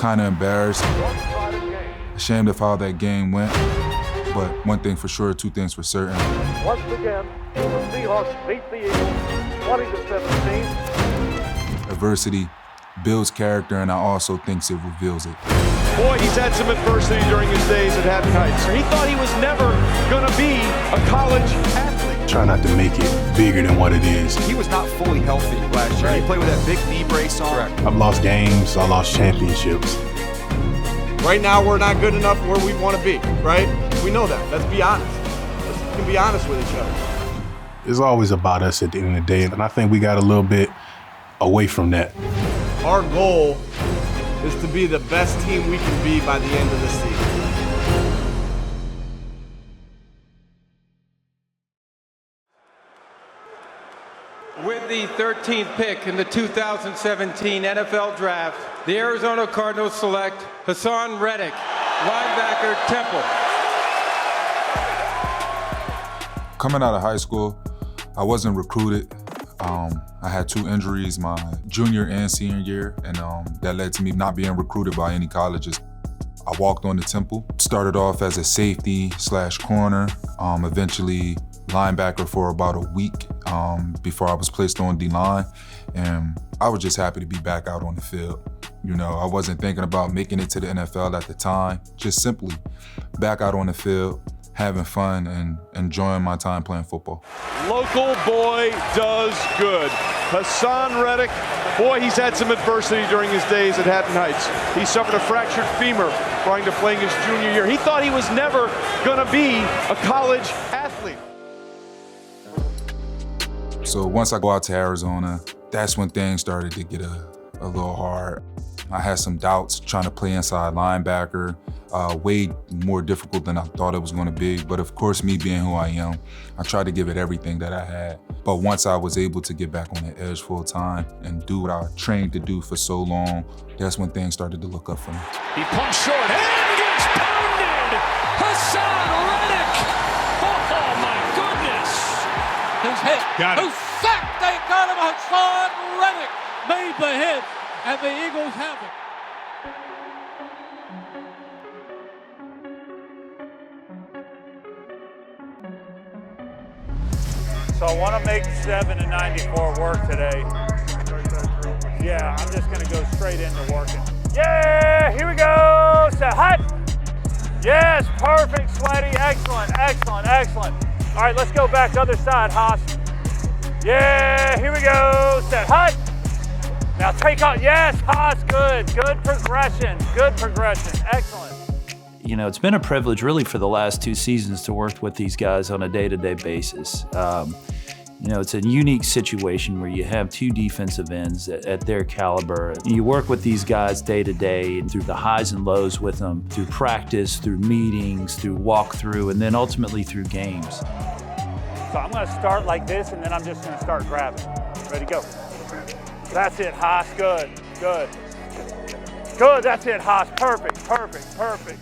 kind of embarrassed, ashamed of how that game went. But one thing for sure, two things for certain. Once again, the Seahawks beat the Eagles 20-17. Adversity builds character, and I also think it reveals it. Boy, he's had some adversity during his days at Haddon Heights. He thought he was never going to be a college athlete. Try not to make it bigger than what it is. He was not fully healthy last year. He played with that big knee brace on. Correct. I've lost games, I lost championships. Right now, we're not good enough where we want to be, right? We know that. Let's be honest. We can be honest with each other. It's always about us at the end of the day, and I think we got a little bit away from that. Our goal is to be the best team we can be by the end of the season. With the 13th pick in the 2017 NFL Draft, the Arizona Cardinals select Haason Reddick, linebacker, Temple. Coming out of high school, I wasn't recruited. I had 2 injuries my junior and senior year, and that led to me not being recruited by any colleges. I walked on to Temple, started off as a safety/corner, eventually linebacker for about a week before I was placed on D-line, and I was just happy to be back out on the field. You know, I wasn't thinking about making it to the NFL at the time, just simply back out on the field, having fun and enjoying my time playing football. Local boy does good. Haason Reddick, boy, he's had some adversity during his days at Haddon Heights. He suffered a fractured femur trying to play his junior year. He thought he was never going to be a college athlete. So once I go out to Arizona, that's when things started to get a little hard. I had some doubts trying to play inside linebacker, way more difficult than I thought it was going to be. But of course, me being who I am, I tried to give it everything that I had. But once I was able to get back on the edge full time and do what I trained to do for so long, that's when things started to look up for me. He pumps short and gets pounded! Haason Reddick! Oh my goodness! Who's hit? Got it. Who's sacked? They got him! Haason Reddick made the hit, and the Eagles have it. So I want to make 7 and 94 work today. Yeah, I'm just going to go straight into working. Yeah, here we go. Set, hot. Yes, perfect, Sweaty. Excellent, excellent, excellent. All right, let's go back to other side, Haas. Yeah, here we go. Set, hot. Now take off. Yes, Haas, good. Good progression. Good progression. Excellent. You know, it's been a privilege really for the last 2 seasons to work with these guys on a day-to-day basis. You know, it's a unique situation where you have 2 defensive ends at their caliber. You work with these guys day to day and through the highs and lows with them, through practice, through meetings, through walkthrough, and then ultimately through games. So I'm going to start like this, and then I'm just going to start grabbing. Ready, go. That's it, Haas. Good, good. Good, that's it, Haas. Perfect, perfect, perfect.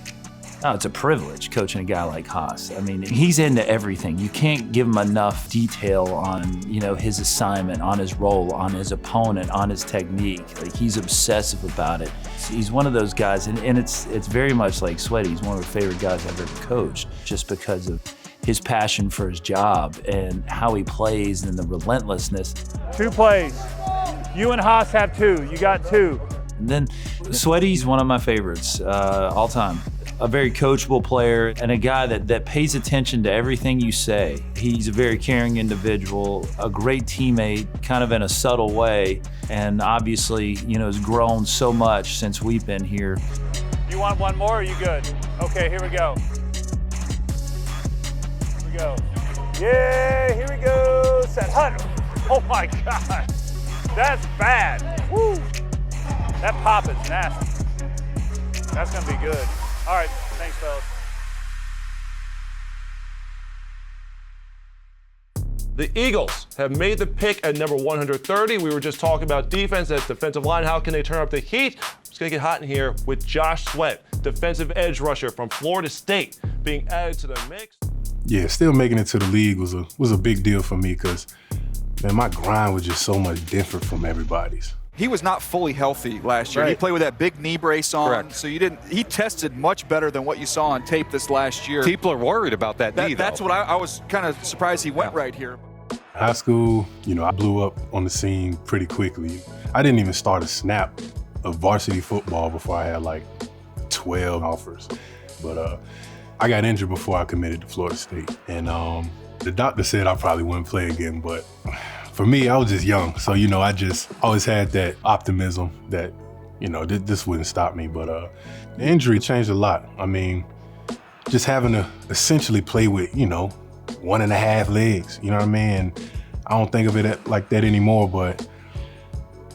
Oh, it's a privilege coaching a guy like Haas. I mean, he's into everything. You can't give him enough detail on, you know, his assignment, on his role, on his opponent, on his technique. Like, he's obsessive about it. He's one of those guys, and it's very much like Sweaty. He's one of the favorite guys I've ever coached just because of his passion for his job and how he plays and the relentlessness. 2 plays. You and Haas have 2. You got 2. And then Sweaty's one of my favorites all time. A very coachable player and a guy that pays attention to everything you say. He's a very caring individual, a great teammate, kind of in a subtle way, and obviously, you know, has grown so much since we've been here. You want one more, or are you good? Okay, here we go. Here we go. Yeah, here we go. Set, hut. Oh my God. That's bad. Woo. That pop is nasty. That's gonna be good. All right, thanks, fellas. The Eagles have made the pick at number 130. We were just talking about defense at defensive line. How can they turn up the heat? It's going to get hot in here with Josh Sweat, defensive edge rusher from Florida State, being added to the mix. Yeah, still making it to the league was a big deal for me because, man, my grind was just so much different from everybody's. he was not fully healthy last year. Right. He played with that big knee brace on. Correct. So he tested much better than what you saw on tape this last year. People are worried about that knee, though. That's what I was kind of surprised he went right here. High school, I blew up on the scene pretty quickly. I didn't even start a snap of varsity football before I had like 12 offers. But I got injured before I committed to Florida State. And the doctor said I probably wouldn't play again, but for me, I was just young. So, I just always had that optimism that, this wouldn't stop me. But the injury changed a lot. I mean, just having to essentially play with, 1.5 legs, you know what I mean? And I don't think of it like that anymore, but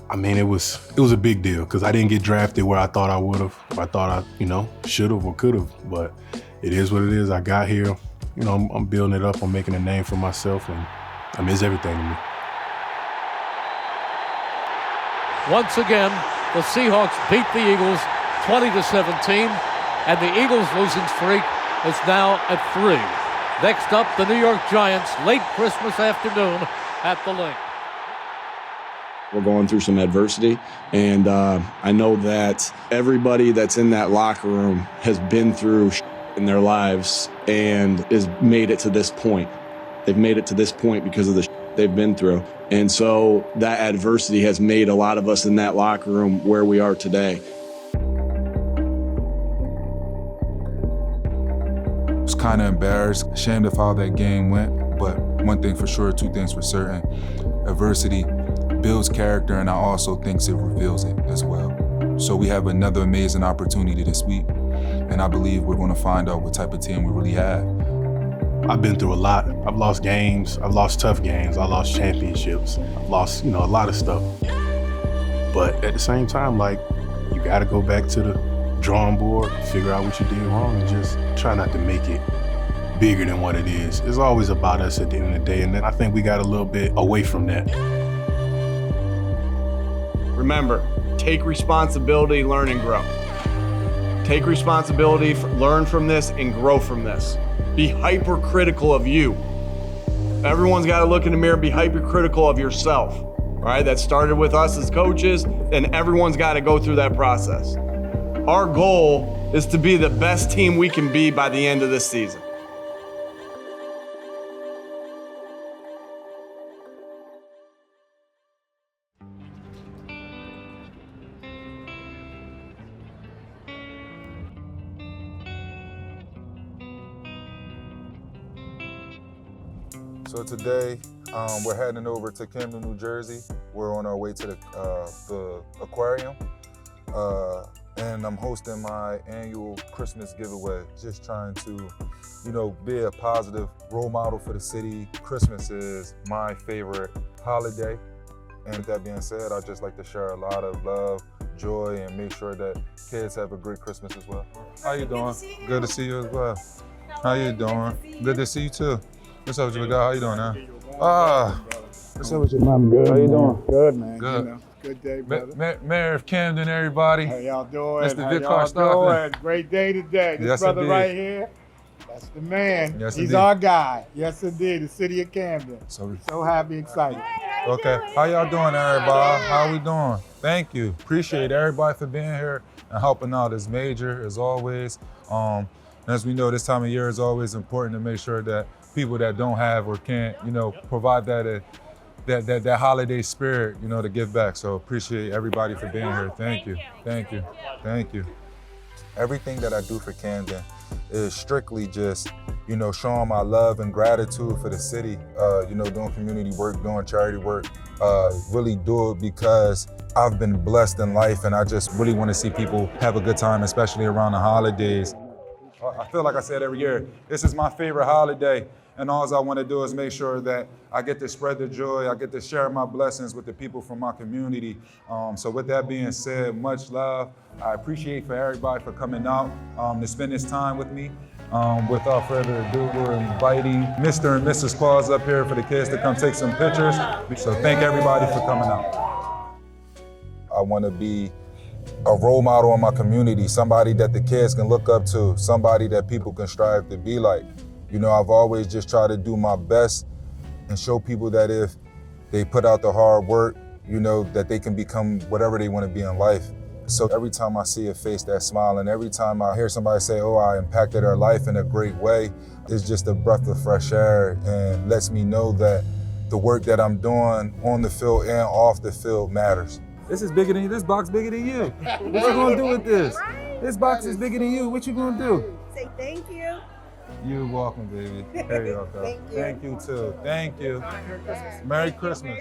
I mean, it was a big deal because I didn't get drafted where I thought I would have, or I thought I, should have or could have, but it is what it is. I got here, I'm building it up, I'm making a name for myself, and it's everything to me. Once again, the Seahawks beat the Eagles 20-17, and the Eagles' losing streak is now at 3. Next up, the New York Giants, late Christmas afternoon at the Link. We're going through some adversity, and I know that everybody that's in that locker room has been through in their lives and has made it to this point. They've made it to this point because of the they've been through. And so that adversity has made a lot of us in that locker room where we are today. I was kind of embarrassed, ashamed of how that game went, but one thing for sure, two things for certain. Adversity builds character, and I also think it reveals it as well. So we have another amazing opportunity this week, and I believe we're going to find out what type of team we really have. I've been through a lot. I've lost games, I've lost tough games, I lost championships, I've lost, a lot of stuff. But at the same time, you gotta go back to the drawing board, figure out what you did wrong, and just try not to make it bigger than what it is. It's always about us at the end of the day, and then I think we got a little bit away from that. Remember, take responsibility, learn and grow. Take responsibility, learn from this, and grow from this. Be hypercritical of you. Everyone's got to look in the mirror, be hypercritical of yourself. All right, that started with us as coaches, and everyone's got to go through that process. Our goal is to be the best team we can be by the end of this season. So today, we're heading over to Camden, New Jersey. We're on our way to the aquarium, and I'm hosting my annual Christmas giveaway. Just trying to, be a positive role model for the city. Christmas is my favorite holiday, and with that being said, I'd just like to share a lot of love, joy, and make sure that kids have a great Christmas as well. How you doing? Good to see you as well. How you doing? Good to see you too. What's up with you, guy? How you doing, now? What's up with you, mom? Good. How you doing? Good, man. Good. Good day, brother. Mayor of Camden, everybody. How y'all doing? Mr. How Vic y'all Karstoffen. doing? Great day today. This Yes, brother indeed. right here, that's the man. Yes, He's indeed. our guy. Yes, indeed. The city of Camden. So happy, excited. Okay, how y'all doing, everybody? How we doing? Thank you. Appreciate everybody for being here and helping out. It's major, as always. As we know, this time of year is always important to make sure that people that don't have or can't, provide that holiday spirit, to give back. So appreciate everybody for being here. Thank you. Thank you. Thank you. Everything that I do for Camden is strictly just, showing my love and gratitude for the city, doing community work, doing charity work, really do it because I've been blessed in life and I just really want to see people have a good time, especially around the holidays. I feel like I said every year, this is my favorite holiday, and all I want to do is make sure that I get to spread the joy, I get to share my blessings with the people from my community. So with that being said, much love. I appreciate for everybody for coming out to spend this time with me. Without further ado, we're inviting Mr. and Mrs. Claus up here for the kids to come take some pictures. So thank everybody for coming out. I want to be a role model in my community, somebody that the kids can look up to, somebody that people can strive to be like. I've always just tried to do my best and show people that if they put out the hard work you know, that they can become whatever they want to be in life. So every time I see a face that's smiling, every time I hear somebody say, oh, I impacted their life in a great way, it's just a breath of fresh air and lets me know that the work that I'm doing on the field and off the field matters. This is bigger than you. This box bigger than you. What you gonna do with this? This box is bigger than you. What you gonna do? Say thank you. You're welcome, baby. There you go. Thank you. Thank you too. Thank you. Merry Christmas.